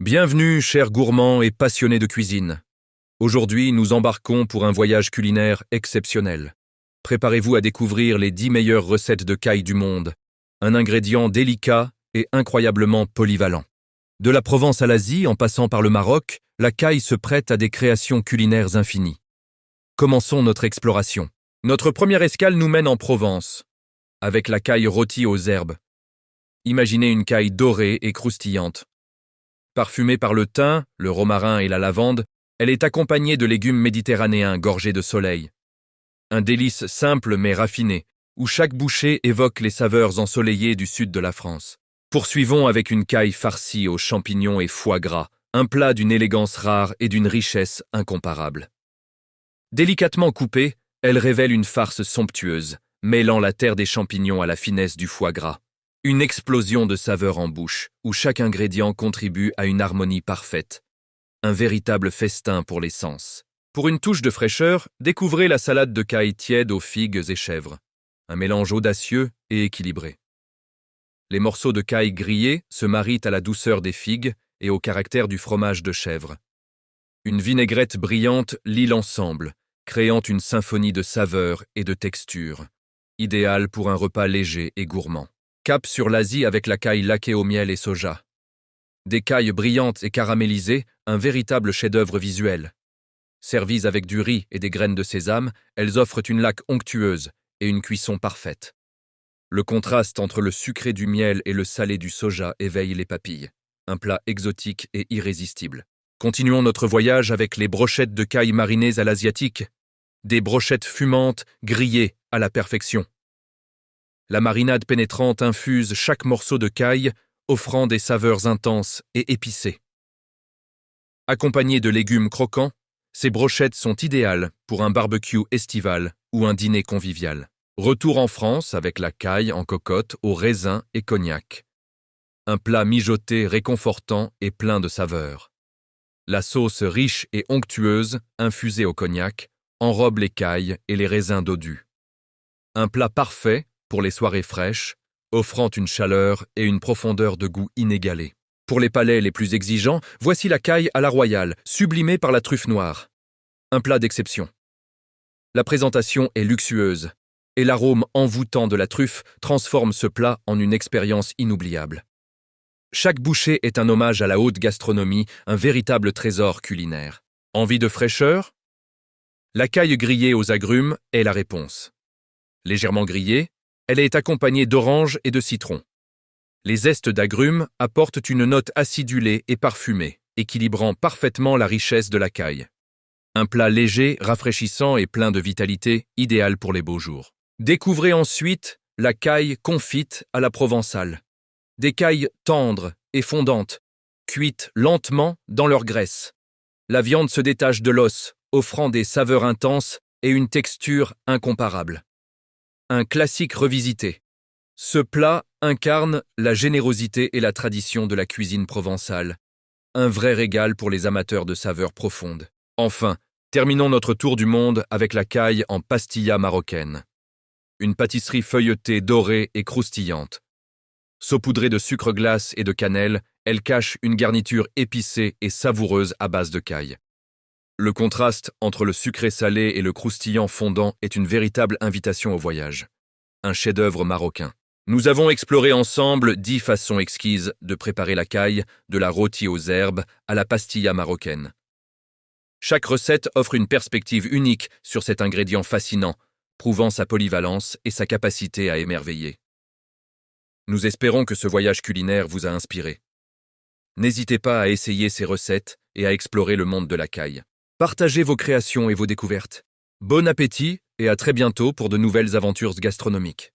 Bienvenue, chers gourmands et passionnés de cuisine. Aujourd'hui, nous embarquons pour un voyage culinaire exceptionnel. Préparez-vous à découvrir les 10 meilleures recettes de caille du monde, un ingrédient délicat et incroyablement polyvalent. De la Provence à l'Asie, en passant par le Maroc, la caille se prête à des créations culinaires infinies. Commençons notre exploration. Notre première escale nous mène en Provence, avec la caille rôtie aux herbes. Imaginez une caille dorée et croustillante. Parfumée par le thym, le romarin et la lavande, elle est accompagnée de légumes méditerranéens gorgés de soleil. Un délice simple mais raffiné, où chaque bouchée évoque les saveurs ensoleillées du sud de la France. Poursuivons avec une caille farcie aux champignons et foie gras, un plat d'une élégance rare et d'une richesse incomparable. Délicatement coupée, elle révèle une farce somptueuse, mêlant la terre des champignons à la finesse du foie gras. Une explosion de saveurs en bouche, où chaque ingrédient contribue à une harmonie parfaite. Un véritable festin pour les sens. Pour une touche de fraîcheur, découvrez la salade de caille tiède aux figues et chèvres. Un mélange audacieux et équilibré. Les morceaux de caille grillés se marient à la douceur des figues et au caractère du fromage de chèvre. Une vinaigrette brillante lie l'ensemble, créant une symphonie de saveurs et de textures, idéale pour un repas léger et gourmand. Cap sur l'Asie avec la caille laquée au miel et soja. Des cailles brillantes et caramélisées, un véritable chef-d'œuvre visuel. Servies avec du riz et des graines de sésame, elles offrent une laque onctueuse et une cuisson parfaite. Le contraste entre le sucré du miel et le salé du soja éveille les papilles. Un plat exotique et irrésistible. Continuons notre voyage avec les brochettes de caille marinées à l'asiatique. Des brochettes fumantes, grillées à la perfection. La marinade pénétrante infuse chaque morceau de caille, offrant des saveurs intenses et épicées. Accompagnées de légumes croquants, ces brochettes sont idéales pour un barbecue estival ou un dîner convivial. Retour en France avec la caille en cocotte au raisin et cognac. Un plat mijoté réconfortant et plein de saveurs. La sauce riche et onctueuse, infusée au cognac, enrobe les cailles et les raisins dodus. Un plat parfait pour les soirées fraîches, offrant une chaleur et une profondeur de goût inégalées. Pour les palais les plus exigeants, voici la caille à la royale, sublimée par la truffe noire. Un plat d'exception. La présentation est luxueuse, et l'arôme envoûtant de la truffe transforme ce plat en une expérience inoubliable. Chaque bouchée est un hommage à la haute gastronomie, un véritable trésor culinaire. Envie de fraîcheur? La caille grillée aux agrumes est la réponse. Légèrement grillée, elle est accompagnée d'orange et de citron. Les zestes d'agrumes apportent une note acidulée et parfumée, équilibrant parfaitement la richesse de la caille. Un plat léger, rafraîchissant et plein de vitalité, idéal pour les beaux jours. Découvrez ensuite la caille confite à la provençale. Des cailles tendres et fondantes, cuites lentement dans leur graisse. La viande se détache de l'os, offrant des saveurs intenses et une texture incomparable. Un classique revisité. Ce plat incarne la générosité et la tradition de la cuisine provençale. Un vrai régal pour les amateurs de saveurs profondes. Enfin, terminons notre tour du monde avec la caille en pastilla marocaine. Une pâtisserie feuilletée, dorée et croustillante. Saupoudrée de sucre glace et de cannelle, elle cache une garniture épicée et savoureuse à base de caille. Le contraste entre le sucré salé et le croustillant fondant est une véritable invitation au voyage. Un chef-d'œuvre marocain. Nous avons exploré ensemble 10 façons exquises de préparer la caille, de la rôtie aux herbes à la pastilla marocaine. Chaque recette offre une perspective unique sur cet ingrédient fascinant, prouvant sa polyvalence et sa capacité à émerveiller. Nous espérons que ce voyage culinaire vous a inspiré. N'hésitez pas à essayer ces recettes et à explorer le monde de la caille. Partagez vos créations et vos découvertes. Bon appétit et à très bientôt pour de nouvelles aventures gastronomiques.